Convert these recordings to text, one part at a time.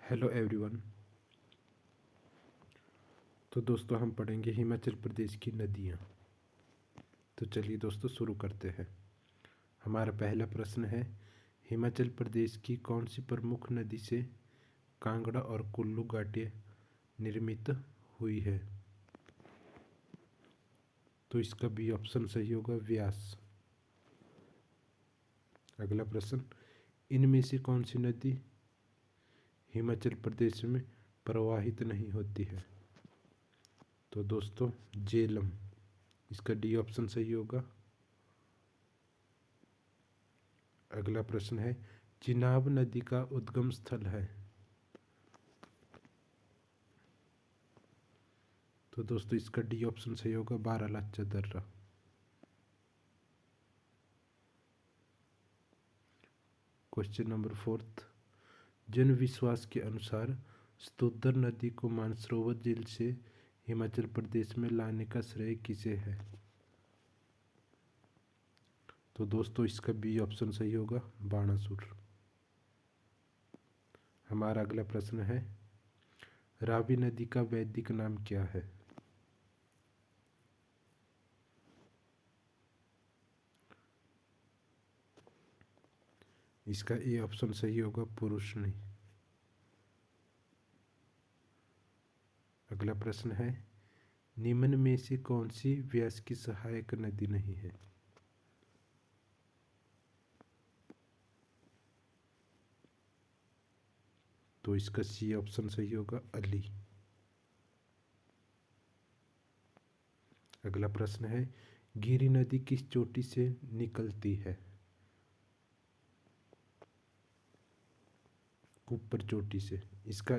Hello everyone. तो दोस्तों हम पढ़ेंगे हिमाचल प्रदेश की नदियाँ। तो चलिए दोस्तों शुरू करते हैं। हमारा पहला प्रश्न है, हिमाचल प्रदेश की कौन सी प्रमुख नदी से कांगड़ा और कुल्लू घाटी निर्मित हुई है? तो इसका बी ऑप्शन सही होगा, व्यास। अगला प्रश्न, इनमें से कौन सी नदी हिमाचल प्रदेश में प्रवाहित नहीं होती है? तो दोस्तों झेलम, इसका डी ऑप्शन सही होगा। अगला प्रश्न है, चिनाब नदी का उद्गम स्थल है? तो दोस्तों इसका डी ऑप्शन सही होगा, बारालाचा दर्रा। क्वेश्चन नंबर 4, जन विश्वास के अनुसार स्तोत्र नदी को मानसरोवर झील से हिमाचल प्रदेश में लाने का श्रेय किसे है? तो दोस्तों इसका बी ऑप्शन सही होगा, बाणासुर। हमारा अगला प्रश्न है, रावी नदी का वैदिक नाम क्या है? इसका ए ऑप्शन सही होगा, पुरुषनी। अगला प्रश्न है, निम्न में से कौन सी व्यास की सहायक नदी नहीं है? तो इसका सी ऑप्शन सही होगा, अली। अगला प्रश्न है, गिरी नदी किस चोटी से निकलती है? ऊपर चोटी से। इसका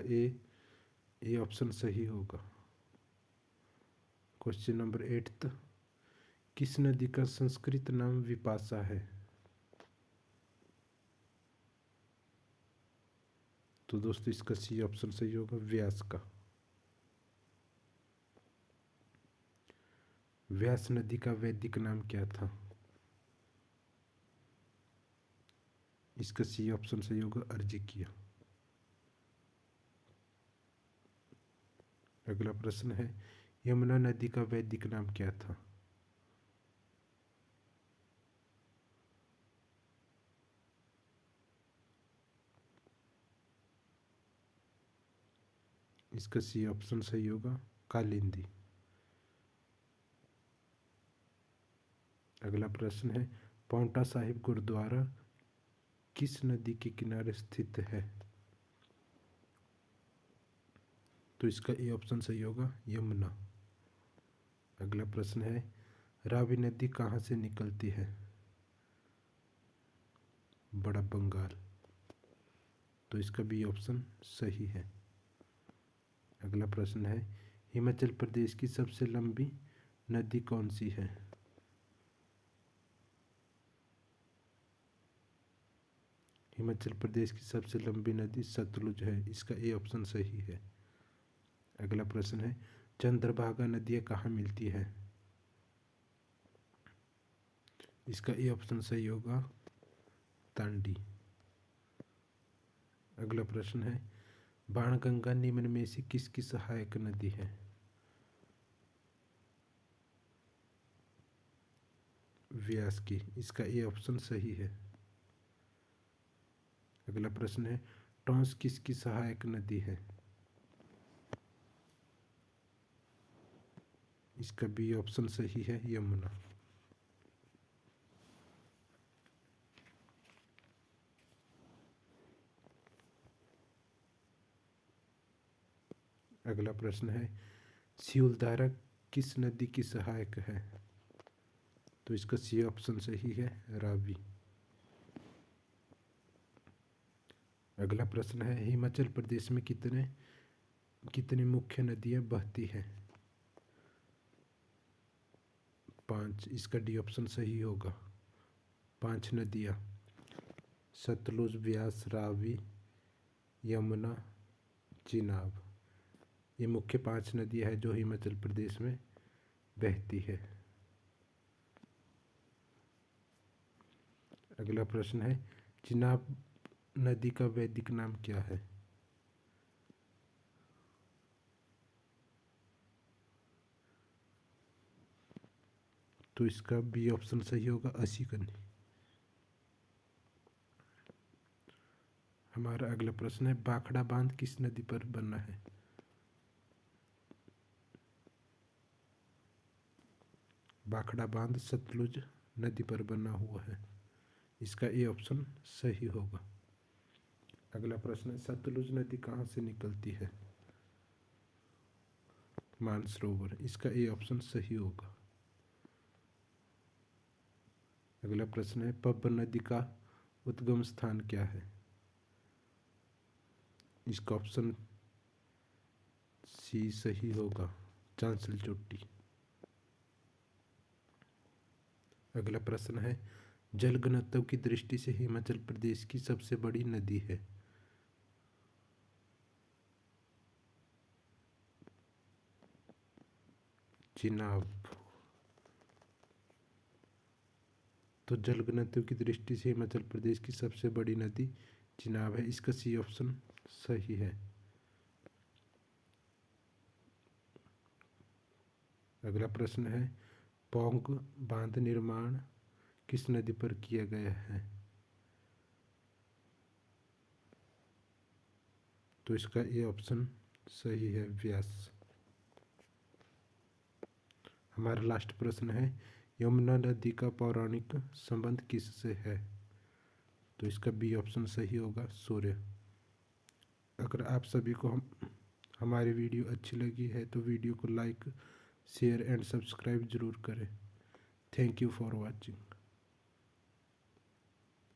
ए ऑप्शन सही होगा। क्वेश्चन नंबर 8, किस नदी का संस्कृत नाम विपाशा है? तो दोस्तों इसका सी ऑप्शन सही होगा, व्यास का। व्यास नदी का वैदिक नाम क्या था? इसका सी ऑप्शन सही होगा, अर्जिकिया। अगला प्रश्न है, यमुना नदी का वैदिक नाम क्या था? इसका सी ऑप्शन सही होगा, कालिंदी। अगला प्रश्न है, पांवटा साहिब गुरुद्वारा किस नदी के किनारे स्थित है? तो इसका ए ऑप्शन सही होगा, यमुना। अगला प्रश्न है, रावी नदी कहाँ से निकलती है? बड़ा बंगाल। तो इसका बी ऑप्शन सही है। अगला प्रश्न है, हिमाचल प्रदेश की सबसे लंबी नदी कौन सी है? हिमाचल प्रदेश की सबसे लंबी नदी सतलुज है। इसका ए ऑप्शन सही है। अगला प्रश्न है, चंद्रभागा नदियाँ कहाँ मिलती है? इसका ए ऑप्शन सही होगा, तांडी। अगला प्रश्न है, बाणगंगा निम्न में से किसकी सहायक नदी है? व्यास की। इसका ए ऑप्शन सही है। अगला प्रश्न है, टॉन्स किसकी सहायक नदी है? इसका बी ऑप्शन सही है, यमुना। अगला प्रश्न है, सियुलधारा किस नदी की सहायक है? तो इसका सी ऑप्शन सही है, रावी। अगला प्रश्न है, हिमाचल प्रदेश में कितने कितनी मुख्य नदियाँ बहती हैं? 5। इसका डी ऑप्शन सही होगा, 5 नदियाँ, सतलुज, व्यास, रावी, यमुना, चिनाब। ये मुख्य 5 नदियाँ हैं जो हिमाचल प्रदेश में बहती है। अगला प्रश्न है, चिनाब नदी का वैदिक नाम क्या है? तो इसका बी ऑप्शन सही होगा, असीकनी। हमारा अगला प्रश्न है, भाखड़ा बांध किस नदी पर बना है? भाखड़ा बांध सतलुज नदी पर बना हुआ है, इसका ए ऑप्शन सही होगा। अगला प्रश्न है, सतलुज नदी कहाँ से निकलती है? मानसरोवर, इसका ए ऑप्शन सही होगा। अगला प्रश्न है, पब्ब नदी का उद्गम स्थान क्या है? इसका ऑप्शन सी सही होगा, चांसल चोटी। अगला प्रश्न है, जल घनत्व की दृष्टि से हिमाचल प्रदेश की सबसे बड़ी नदी है? चिनाब। तो जल घनत्व की दृष्टि से हिमाचल प्रदेश की सबसे बड़ी नदी चिनाब है, इसका सी ऑप्शन सही है। अगला प्रश्न है, पौंग बांध निर्माण किस नदी पर किया गया है? तो इसका ए ऑप्शन सही है, व्यास। हमारा लास्ट प्रश्न है, यमुना नदी का पौराणिक संबंध किससे है? तो इसका बी ऑप्शन सही होगा, सूर्य। अगर आप सभी को हमारी वीडियो अच्छी लगी है तो वीडियो को लाइक, शेयर एंड सब्सक्राइब जरूर करें। Thank you for watching.